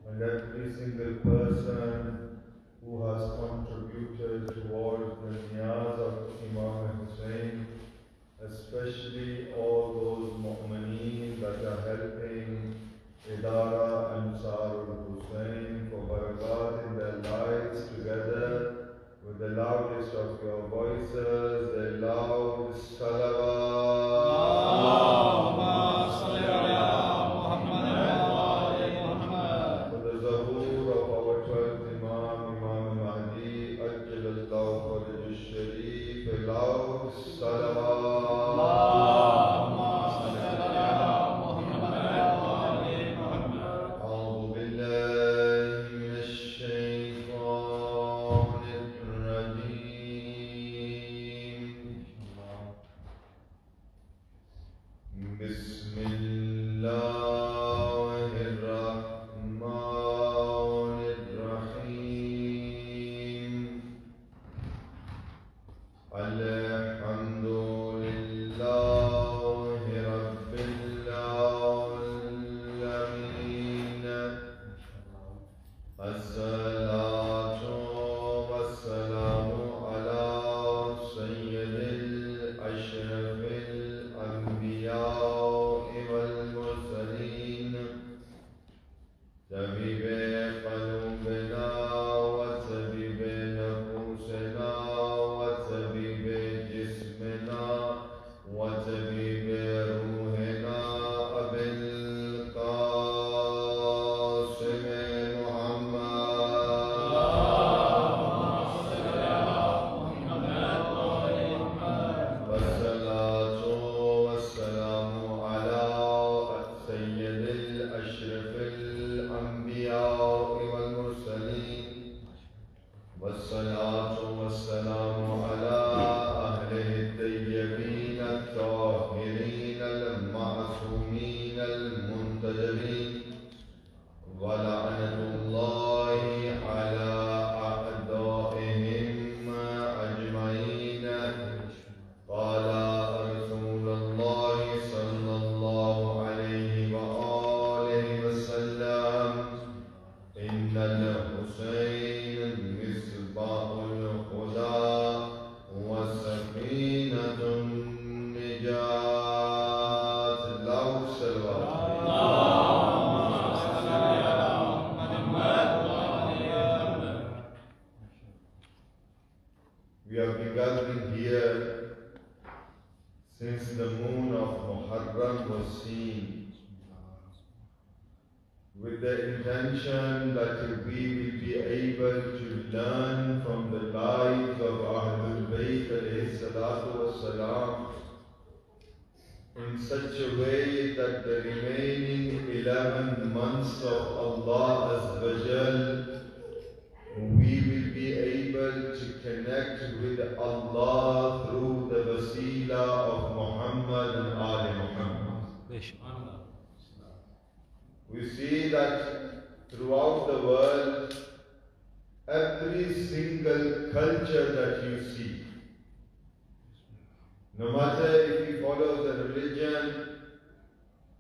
and every single person who has contributed towards the niyaz of Imam Hussain, especially all those mu'mineen that are helping Idarah Ansarul Hussain for barakat in their lives, together with the loudest of your voices, the loud salawat. For the zuhur of our 12th Imam, Imam Mahdi, Ajjalallahu Faraj Sharif, a loud salawat. We have been gathering here since the moon of Muharram was seen, with the intention that we will be able to learn from the lives of Ahlul Bayt alayhi salatu wassalam in such a way that the remaining 11 months of Allah Azza wa Jal, we will be able to connect with Allah through the wasila of Muhammad and Ali Muhammad. We see that throughout the world, every single culture that you see, no matter if he follows a religion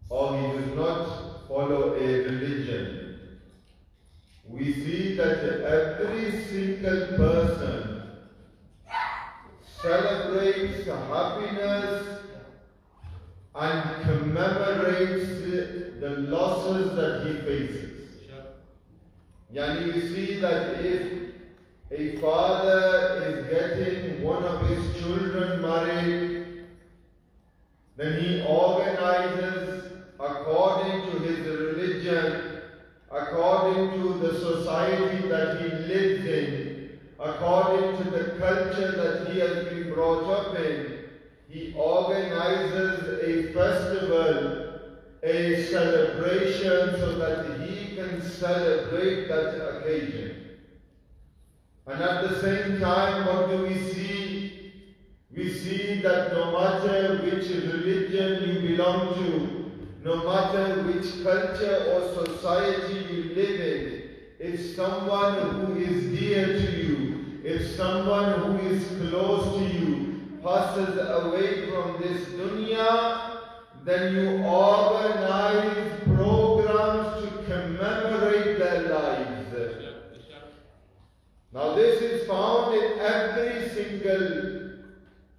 or he does not follow a religion, we see that every single person celebrates happiness and commemorates the losses that he faces. Yani we see that if a father is getting one of his children married, then he organizes according to his religion, according to the society that he lives in, according to the culture that he has been brought up in. He organizes a festival, a celebration, so that he can celebrate that occasion. And at the same time, what do we see? We see that no matter which religion you belong to, no matter which culture or society you live in, if someone who is dear to you, if someone who is close to you passes away from this dunya, then you organize programs to Now this is found in every single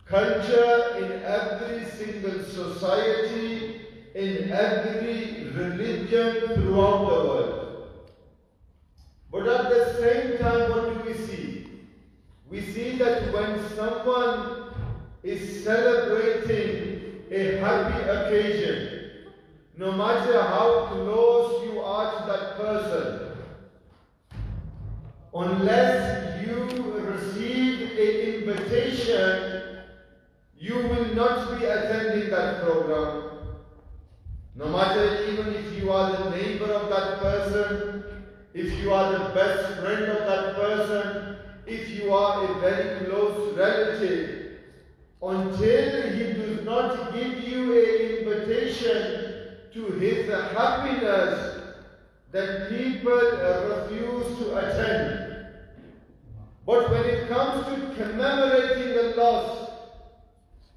culture, in every single society, in every religion throughout the world. But at the same time, what do we see? We see that when someone is celebrating a happy occasion, no matter how close you are to that person, unless you receive an invitation, you will not be attending that program. No matter even if you are the neighbor of that person, if you are the best friend of that person, if you are a very close relative, until he does not give you an invitation to his happiness, then people refuse to attend. But when it comes to commemorating a loss,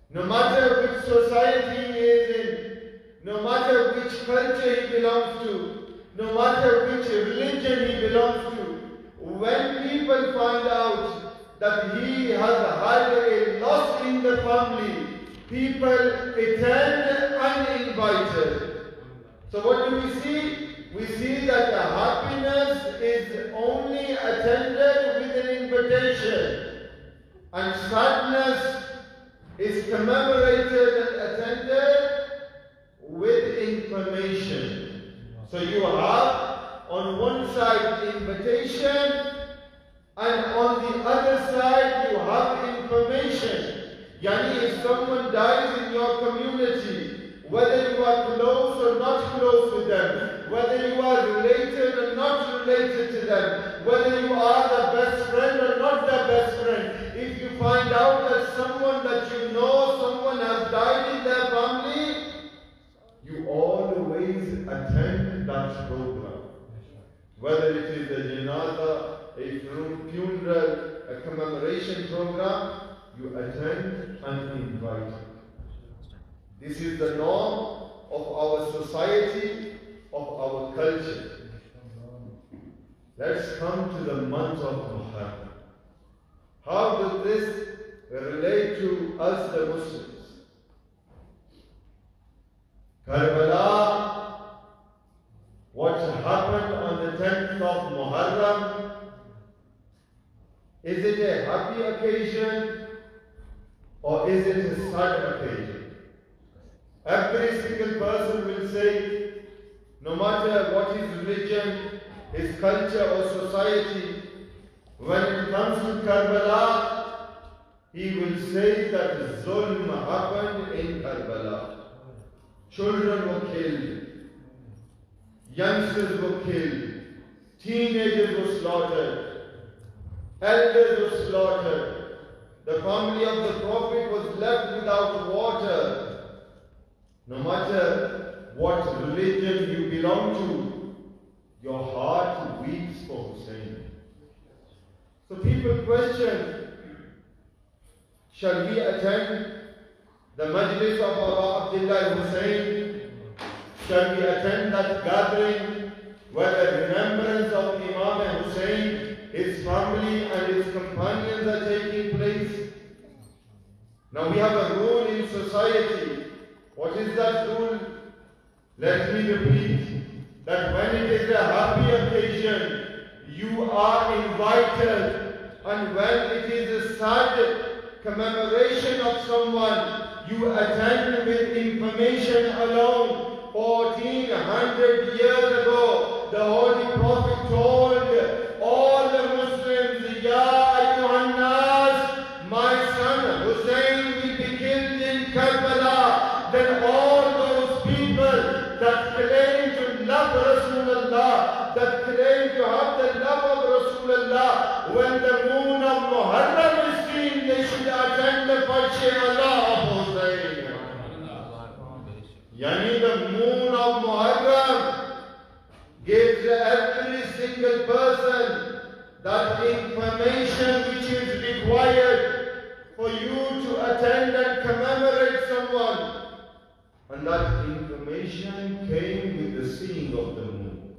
no matter which society he is in, no matter which culture he belongs to, no matter which religion he belongs to, when people find out that he has had a loss in the family, people attend uninvited. So what do we see? We see that the happiness is only attended with an invitation, and sadness is commemorated and attended with information. So you have on one side invitation, and on the other side you have information. Yani if someone dies in your community, whether you are close or not close with them, whether you are related or not related to them, whether you are the best friend or not the best friend, if you find out that someone that you know, someone has died in their family, you always attend that program. Whether it is a janazah, a funeral, a commemoration program, you attend uninvited. This is the norm of our society, of our culture. Let's come to the month of Muharram. How does this relate to us the Muslims? Karbala, what happened on the 10th of Muharram, is it a happy occasion or is it a sad occasion? Every single person will say, no matter what his religion, his culture or society, when it comes to Karbala, he will say that Zulm happened in Karbala. Children were killed, youngsters were killed, teenagers were slaughtered, elders were slaughtered. The family of the Prophet was left without water. No matter what religion you belong to, your heart weeps for Hussein. So people question, shall we attend the Majlis of Baba Abdullah Hussain? Shall we attend that gathering where the remembrance of Imam Hussain, his family and his companions are taking place? Now we have a rule in society. What is that rule? Let me repeat, that when it is a happy occasion, you are invited, and when it is a sad commemoration of someone, you attend with information alone. 1400 years ago, the Holy Prophet told all the Muslims, Ya ayyuhan nas, my son Hussein will be killed in Karbala. Then all those people that claim to love Rasulullah, that claim to have the love of Rasulullah, when the moon of Muharram is seen, they should attend the Fajr Allah of Hussein. Yani the moon of Muharram gives every single person that information which is required for you to attend and commemorate someone. And that information came with the seeing of the moon.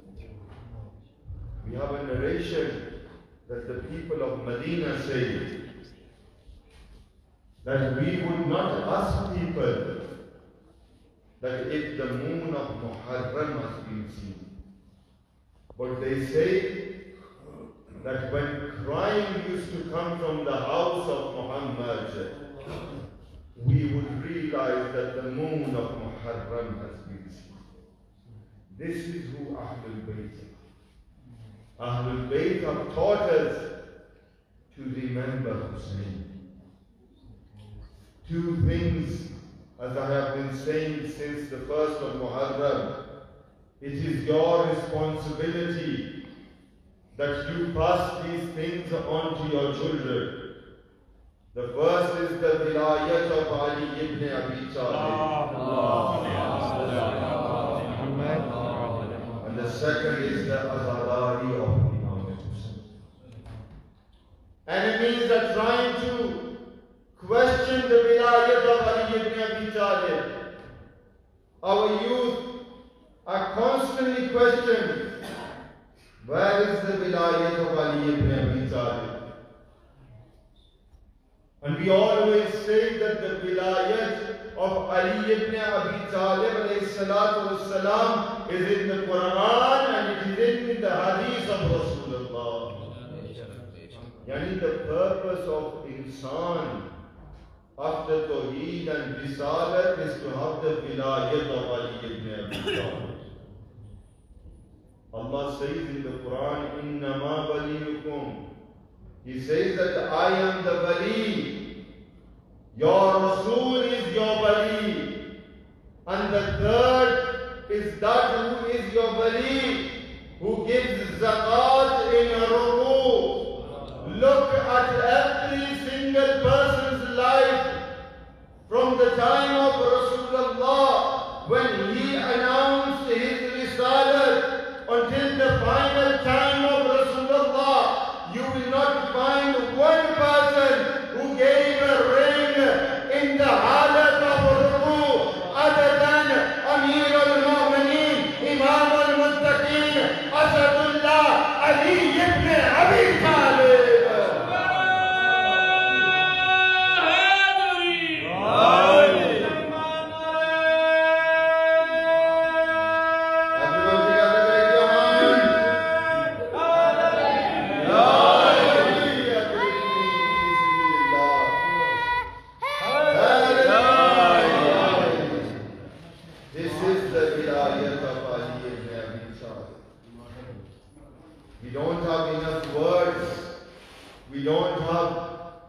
We have a narration that the people of Medina say that we would not ask people that if the moon of Muharram has been seen. But they say that when crying used to come from the house of Muhammad, we would realize that the moon of Muharram has been seen. This is who Ahlul Bayt are. Ahlul Bayt have taught us to remember Hussain. Two things, as I have been saying since the first of Muharram, it is your responsibility that you pass these things on to your children. The first is the vilayat of Ali ibn Abi Talib. And the second is the azadari of Imam Hussain. Enemies are trying to question the vilayat of Ali ibn Abi Talib. Our youth are constantly questioning, where is the vilayat of Ali ibn Abi Talib? And we always say that the vilayat of Ali ibn Abi Talib alayhi salatu wassalam is in the Quran and it is in the hadith of Rasulullah. Yani the purpose of insan after Tawheed and Risalat is to have the vilayat of Ali ibn Abi Talib. Allah says in the Quran, Innama waliyukum. He says that I am the wali. Your Rasul is your wali. And the third is that who is your wali, who gives zakat in a ruku. Look at every single person's life from the time of Rasulullah when he announced his risalah until the final time of Rasulullah. You will not find one person who gave a ring in the halat of ruku other than Amir al-Mu'mineen, Imam al-Muttaqeen, Asadullah, Ali ibn Abi Talib.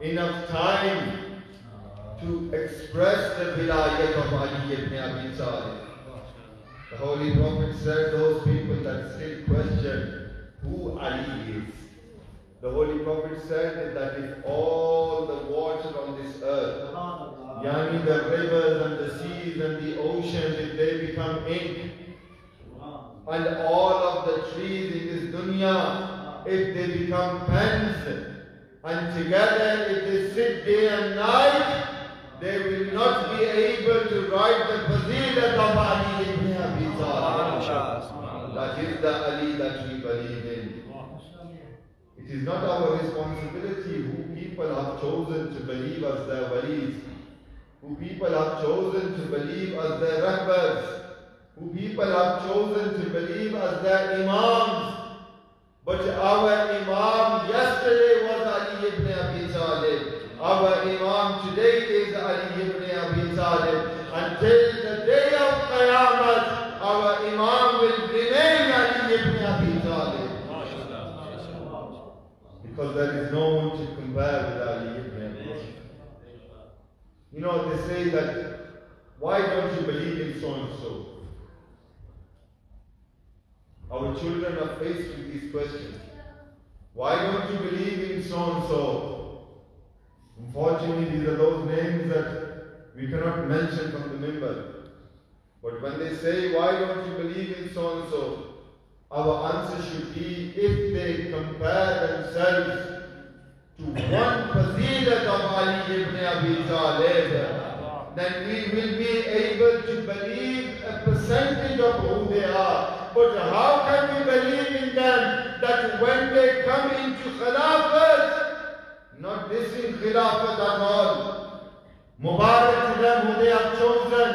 Enough time to express the vilayat of Ali ibn Abi Talib. The Holy Prophet said those people that still question who Ali is. The Holy Prophet said that if all the water on this earth, yani the rivers and the seas and the oceans, if they become ink, and all of the trees in this dunya, if they become pens, and together if they sit day and night, they will not be able to write the fazilat of Ali ibn Abi Talib. That is the Ali that we believe in. It is not our responsibility who people have chosen to believe as their walis, who people have chosen to believe as their rahbars, who people have chosen to believe as their imams. But our Imam yesterday was Ali ibn Abi Talib. Our Imam today is Ali ibn Abi Talib. Until the day of Qiyamah, our Imam will remain Ali ibn Abi Talib. Because there is no one to compare with Ali ibn Abi Talib. You know, they say that, why don't you believe in so and so? Our children are faced with these questions. Why don't you believe in so and so? Unfortunately, these are those names that we cannot mention from the minbar. But when they say, why don't you believe in so and so? Our answer should be, if they compare themselves to one fazilat of Ali ibn Abi Talib, then we will be able to believe a percentage of who they are. But how can we believe in them that when they come into Khilafah Khilafat at all. Mubarak to them who they have chosen.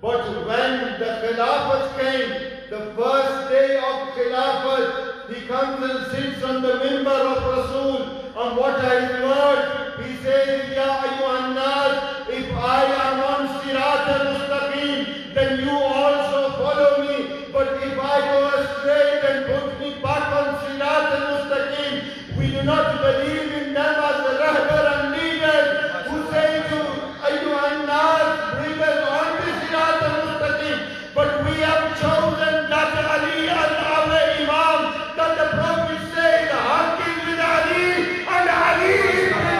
But when the Khilafat came, the first day of Khilafat, he comes and sits on the mimbar of Rasul. And what are his words? He says, Ya ayyuhan nas, if I am on Sirat al-Mustaqim, then you also follow me. But if I go astray, then put me back on Sirat al-Mustaqim. We do not believe in them as the rahbar and leaders who say to ayyuhan nas, bring us on the Sirat al-Mustaqim. But we have chosen that Ali as our Imam, that the Prophet says, the haqq is with Ali and Ali is with haqq.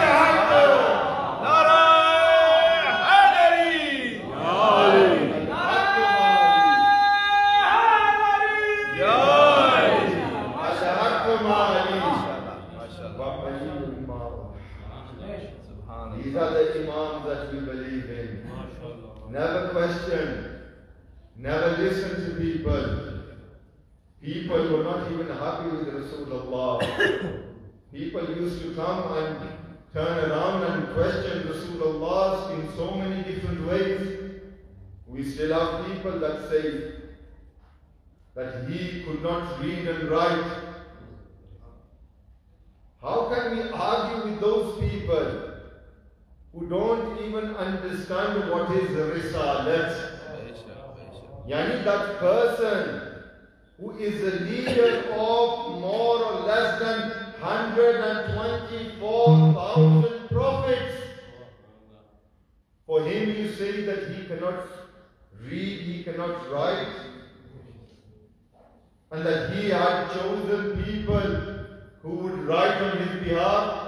These are the Imams that we believe in. Never question, never listen to people. People were not even happy with Rasulullah. People used to come and turn around and question Rasulullah in so many different ways. We still have people that say that he could not read and write. How can we argue with those people who don't even understand what is Risalat? Yani that person who is a leader of more or less than 124,000 prophets. For him you say that he cannot read, he cannot write, and that he had chosen people who would write on his behalf.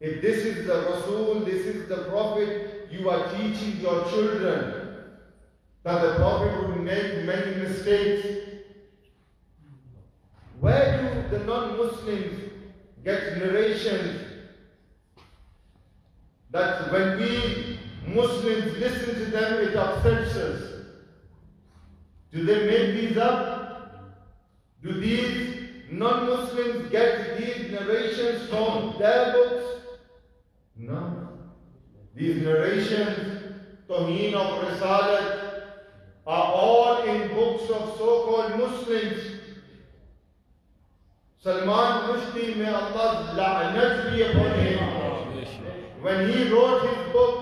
If this is the Rasul, this is the Prophet, you are teaching your children that the Prophet would make many mistakes. Where do the non-Muslims get narrations that when we Muslims listen to them, it upsets us? Do they make these up? Do these non-Muslims get these narrations from their books? No. These narrations, Tawheen of Risalat, are all in books of so-called Muslims. Salman Rushdie, may Allah's la'nat be upon him. When he wrote his book,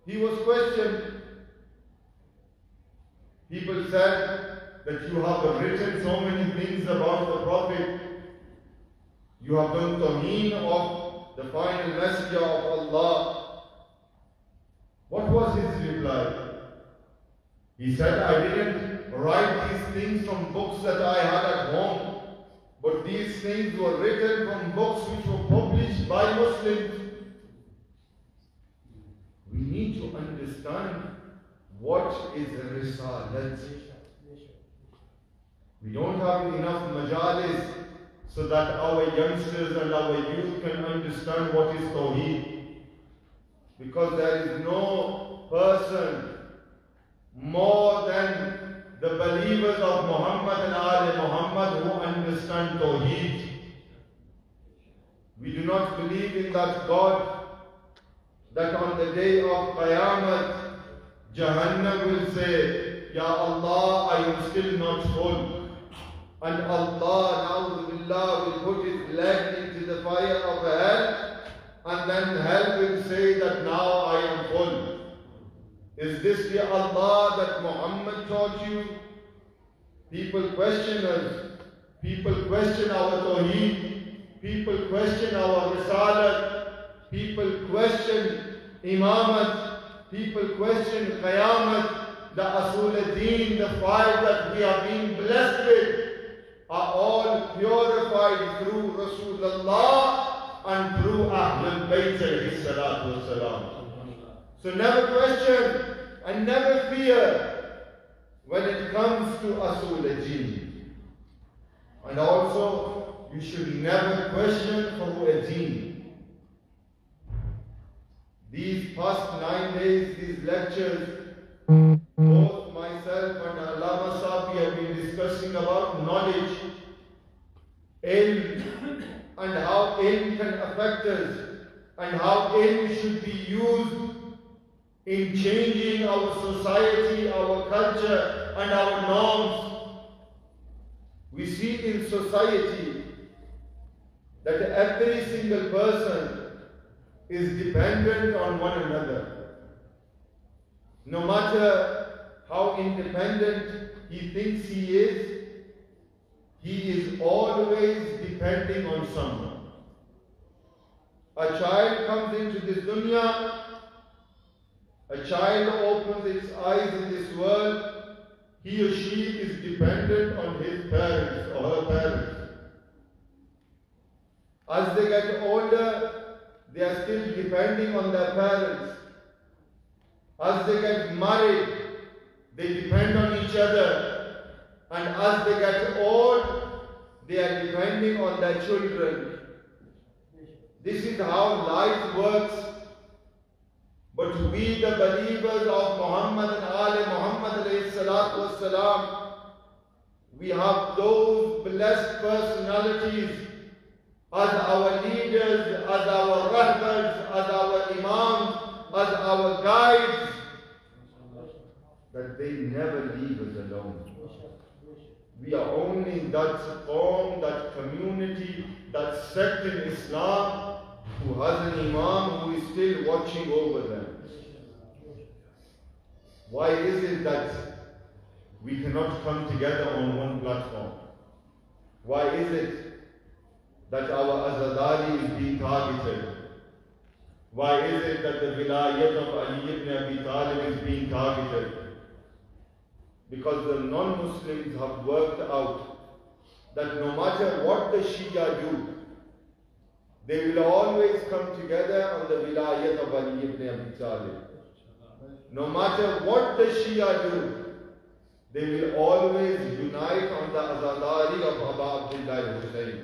he was questioned. People said that you have written so many things about the Prophet. You have done Tawheen of the final messenger of Allah. What was his reply? He said, I didn't write these things from books that I had at home, but these things were written from books which were published by Muslims. We need to understand what is Risalat. We don't have enough majalis so that our youngsters and our youth can understand what is Tawheed. Because there is no person more than the believers of Muhammad and Ali Muhammad who understand Tawheed. We do not believe in that God that on the day of Qiyamah, Jahannam will say, Ya Allah, I am still not full. And Allah, na'udhu will put his leg into the fire of hell, and then hell will say that now I am full. Is this the Allah that Muhammad taught you? People question us. People question our Tawheed. People question our Risalat. People question Imamat. People question Qayamat. The Asul al-Deen, the five that we are being blessed with, are all purified through Rasulullah and through Ahlul Bayt alayhi salatu wasalam. So never question and never fear when it comes to Asul al-Deen. And also, you should never question Furu al-Deen. These past 9 days, these lectures, both myself and Allama Sabi have been discussing about knowledge, ilm, and how ilm can affect us, and how ilm should be used in changing our society, our culture, and our norms. We see in society that every single person is dependent on one another. No matter how independent he thinks he is always depending on someone. A child comes into this dunya, a child opens its eyes in this world, he or she is dependent on his parents or her parents. As they get older, they are still depending on their parents. As they get married, they depend on each other. And as they get old, they are depending on their children. This is how life works. But we, the believers of Muhammad and Ali Muhammad alayhi salatu wassalam, we have those blessed personalities as our leaders, as our rahbars, as our imams, as our guides, that they never leave us alone. We are only in that form, that community, that sect in Islam who has an imam who is still watching over them. Why is it that we cannot come together on one platform? Why is it that our azadari is being targeted? Why is it that the vilayat of Ali ibn Abi Talib is being targeted? Because the non-Muslims have worked out that no matter what the Shia do, they will always come together on the vilayat of Ali ibn Abi Talib. No matter what the Shia do, they will always unite on the azadari of Abu Abdullah Hussain.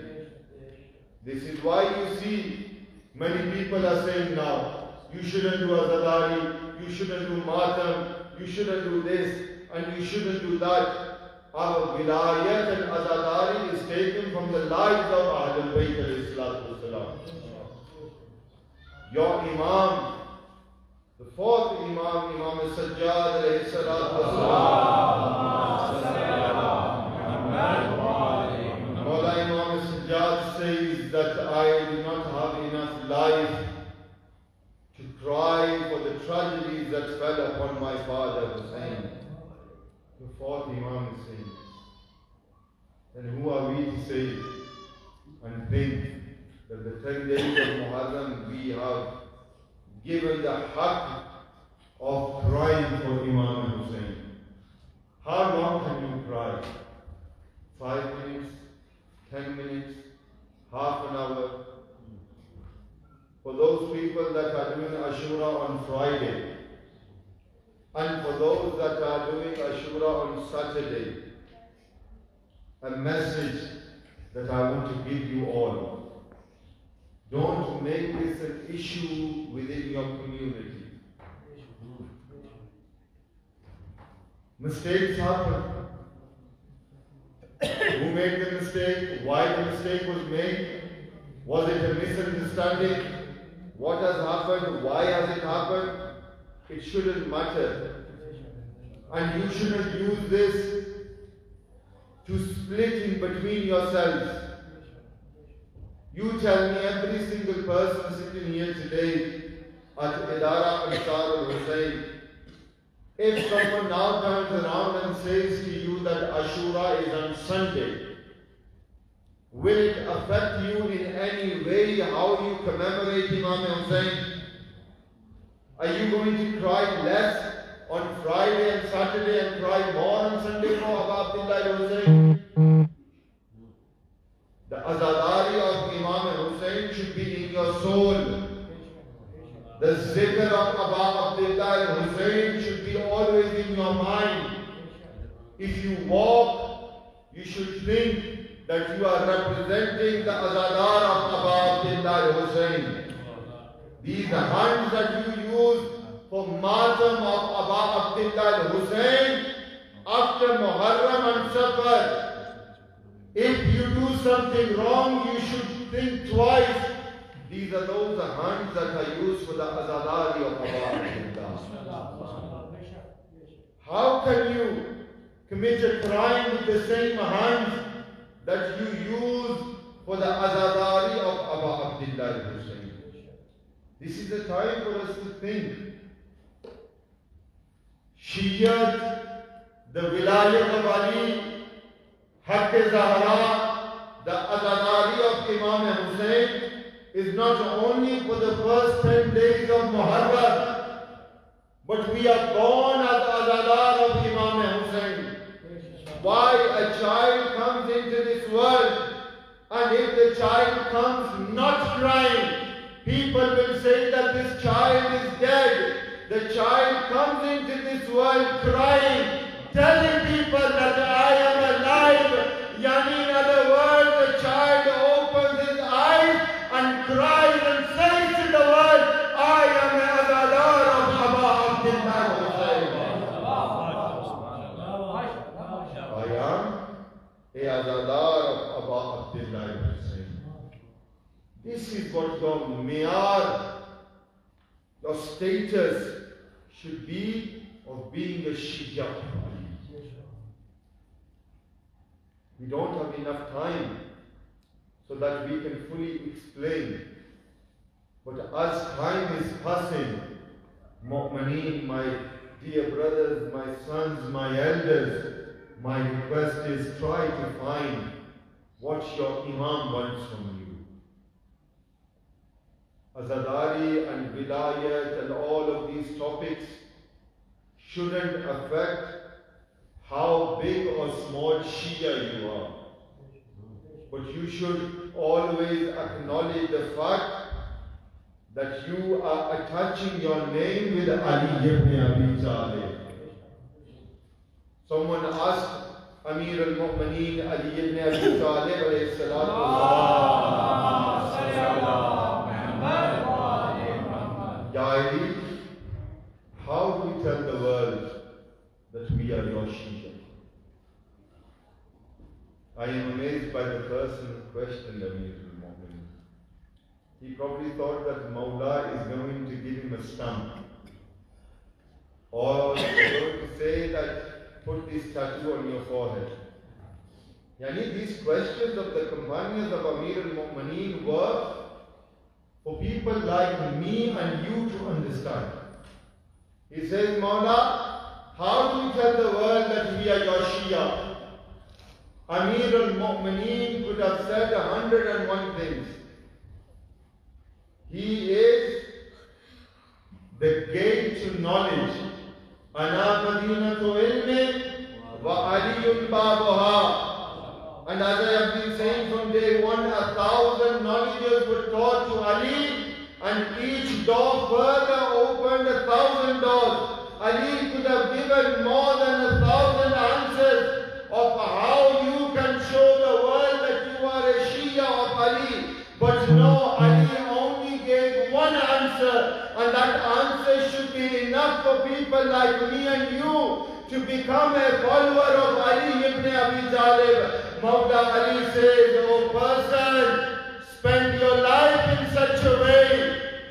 This is why you see many people are saying now, you shouldn't do azadari, you shouldn't do matam, you shouldn't do this, and you shouldn't do that. Our vilayat and azadari is taken from the lives of Ahlul Bayt alayhi salatu wasalam. Your Imam, the fourth Imam, Imam Sajjad alayhi salatu wasalam, Mawla Imam Sajjad says that I do not have enough life to cry for the tragedies that fell upon my father Hussain. The fourth Imam is saying this. Then who are we to say and think that the 10 days of Muharram we have given the haqq of crying for Imam Hussain? How long can you cry? 5 minutes, 10 minutes, half an hour? For those people that are doing Ashura on Friday, and for those that are doing Ashura on Saturday, a message that I want to give you all. Don't make this an issue within your community. Mistakes happen. Who made the mistake? Why the mistake was made? Was it a misunderstanding? What has happened? Why has it happened? It shouldn't matter. And you shouldn't use this to split in between yourselves. You tell me, every single person sitting here today at Idarah Ansarul Hussain, if someone now turns around and says to you that Ashura is on Sunday, will it affect you in any way how you commemorate Imam Hussain? Are you going to cry less on Friday and Saturday and cry more on Sunday for Abu Abdullah Hussain? The azadari of Imam Hussain should be in your soul. The zikr of Abu Abdullah Hussain should be always in your mind. If you walk, you should think that you are representing the azadar of Abu Abdullah Hussain. These hands that you use for matam of Abu Abdullah Hussain after Muharram and Safar, if you do something wrong, you should think twice. These are those hands that are used for the azadari of Allah. How can you commit a crime with the same hands that you use for the azadari of Abu Abdullah Hussain? This is the time for us to think. Shiyyat, the Wilayat of Ali, Haqq-e-Zahra, the azadari of Imam Hussain, is not only for the first 10 days of Muharram, but we are born as azadar of Imam Hussain. Why a child comes into this world, and if the child comes not crying, people will say that this child is dead. The child comes into this world crying, telling people that I am alive. Yani, in other words, the child opens his eyes and cries and says to the world, I am a azadar of Abu Abdullah Hussain. I am a azadar of Abu Abdullah Hussain. This is what your miyar, your status should be of being a Shia. We don't have enough time so that we can fully explain. But as time is passing, Mu'mineen, my dear brothers, my sons, my elders, my request is try to find what your Imam wants from you. Azadari and Vilayat and all of these topics shouldn't affect how big or small Shia you are. But you should always acknowledge the fact that you are attaching your name with Ali ibn Abi Talib. Someone asked Amir al-Mu'mineen Ali ibn Abi Talib alayhi salatu Ya Ali, how do we tell the world that we are your Shia? I am amazed by the person who questioned Amir al-Mu'mineen. He probably thought that Mawla is going to give him a stamp. Or he's going to say that put this tattoo on your forehead. Yani, these questions of the companions of Amir al-Mu'mineen were for people like me and you to understand. He says, Mawla, how do we tell the world that we are your Shia? Amir al-Mu'mineen could have said 101 things. He is the gate to knowledge. Ana madinatu ilmi wa aliyun babuha. And as I have been saying from day one, 1,000 knowledges were taught to Ali, and each door further opened 1,000 doors. Ali could have given more than 1,000 answers of how you can show the world that you are a Shia of Ali. But no, Ali only gave one answer, and that answer should be enough for people like me and you to become a follower of Ali ibn Abi Talib. Mawla Ali says, O person, spend your life in such a way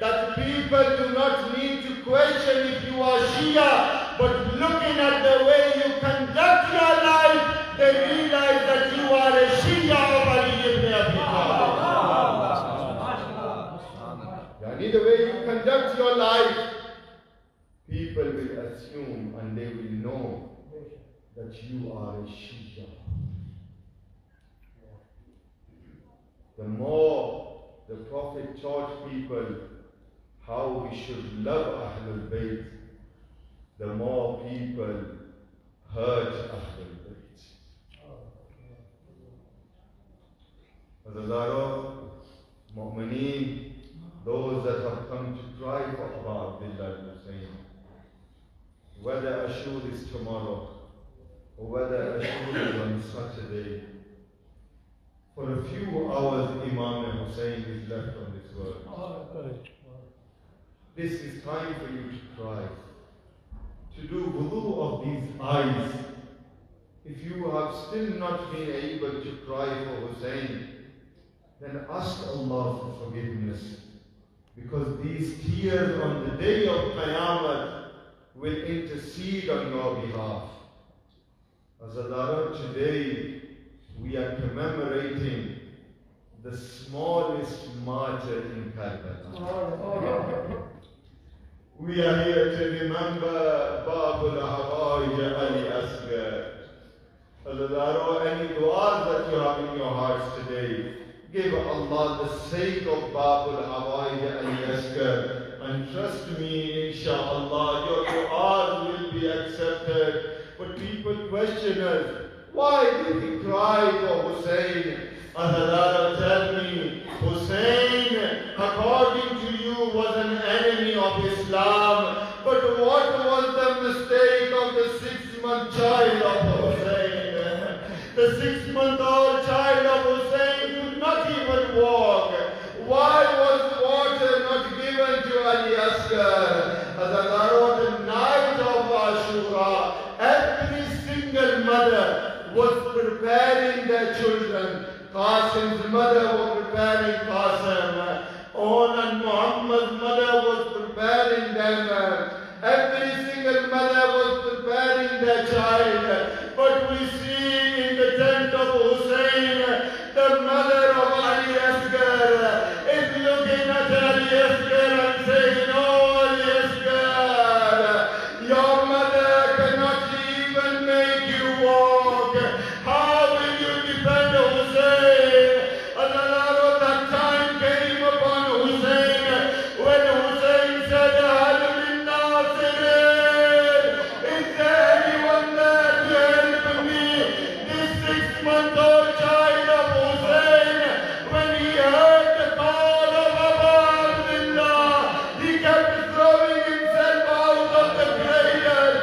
that people do not need to question if you are Shia, but looking at the way you conduct your life, they realize that you are a Shia of Ali ibn Abi Talib. Yani, the way you conduct your life, people will assume and they will know that you are a Shia. The more the Prophet taught people how we should love Ahlul Bayt, the more people hurt Ahlul Bayt. Azadaro, Mu'mineen, those that have come to cry for Abu Abdullah Hussain, whether Ashur is tomorrow or whether Ashur is on Saturday, for a few hours Imam Hussain is left on this world. This is time for you to cry, to do wudu of these eyes, if you have still not been able to cry for Hussein, then ask Allah for forgiveness. Because these tears on the day of Qiyamah will intercede on your behalf. As Idarah, today we are commemorating the smallest martyr in Karbala. We are here to remember Babul Hawaij Ali Asghar. As Idarah, any du'as that you have in your hearts today, give Allah the sake of Babul Hawaij Ali Asghar, and trust me, inshallah, your du'as will be accepted. But people question us, why did he cry for Hussein? As Idarah, tell me, Hussein, according to you, was an enemy of Islam. But what was the mistake of the 6-month child of Hussein? The 6-month-old child of Hussein could not even walk. Why was water not given to Ali Asghar? As Idarah, the night of Ashura, every single mother was preparing their children. Qasim's mother was preparing Qasim. On and Muhammad's mother was preparing them. Every single mother was preparing their child. But we see in the tent of Hussein, the mother of Ali Asghar is looking at Ali Asghar and saying, "Oh, Ali Asghar, your mother cannot even make you walk. How will you defend Hussein?" And that time came upon Hussein when Hussein said, "Hal min nasirin? Is there anyone there to help me?" This 6-month-old child of Hussein, when he heard the call of Abdullah, he kept throwing himself out of the cradle.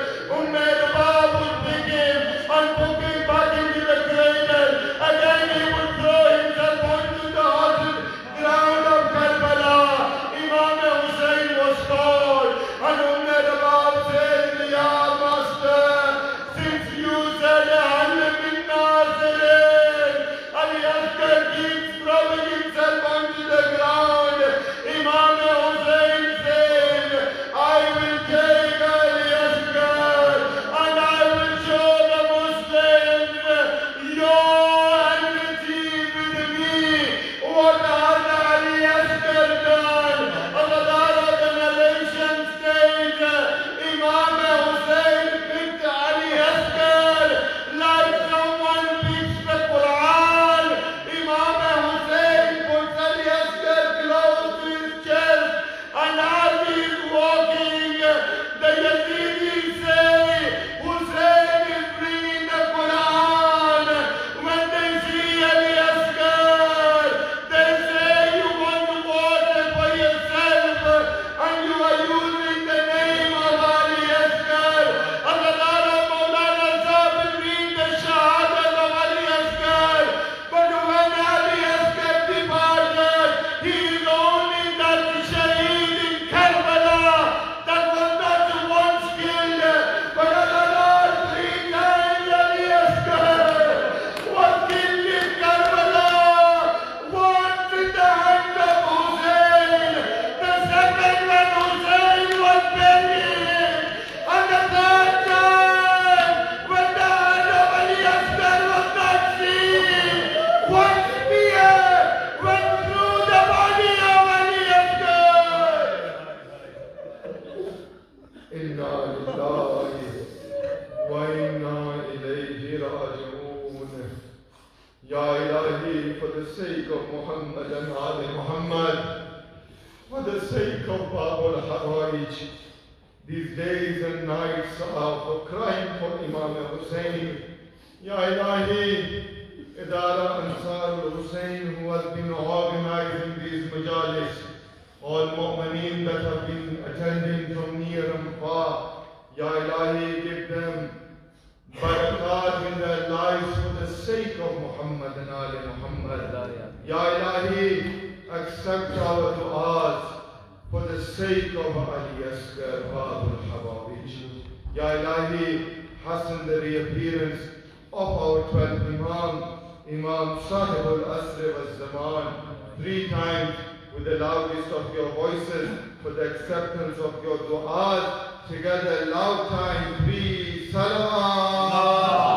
Bab would pick him and put him back into the cradle. Again he would throw himself onto the hot ground of Karbala. Imam Hussein was called, and Bab said, "Ya Master, since you said Hal min nasirin," Ali Asghar keeps throwing himself onto the ground. Imam Hussein said, "I will take Ali Asghar and I will show the Muslims your enmity with me. What has Ali Asghar done?" The narration states, Imam Hussein picked Ali Asghar like someone picks the Quran. Imam Hussein puts Ali Asghar close to his chest, and as he is walking, the Yazidis say, "Hussein is bringing the Quran." When they see Ali Asghar, they say, "You want water for yourself, and you are using the name of Ali Asghar." And Molana Syed read the Shahadat of Ali Asghar. But when Ali Asghar departed, he is only that Shaheed in Karbala that was not once killed. But 3 times Ali Asghar was killed in Karbala. Once in the hand of Hussein, the second when Hussein was buried, and the third time when the hand of Ali Asghar was not seen. One spear went through the body of Ali Asghar. Inna lillahi wa inna ilayhi raji'un. Ya Ilahi, for the sake of Muhammad and Ali Muhammad, for the sake of Babul Hawaij, these days and nights are for crying for Imam Hussein. Ya Ilahi, Idarah Ansarul Hussain, who has been organizing these majalis, all mu'mineen that have been attending from near and far, Ya Ilahi, give them barakat in their lives for the sake of Muhammad and Ali Muhammad. Ya Ilahi, accept our du'as for the sake of Ali Asghar Babul Hawaij. Ya Ilahi, hasten the reappearance of our 12th Imam, Imam Sahib al-Asr wal-Zaman, 3 times with the loudest of your voices for the acceptance of your du'as. Together, loud time, 3 salawat.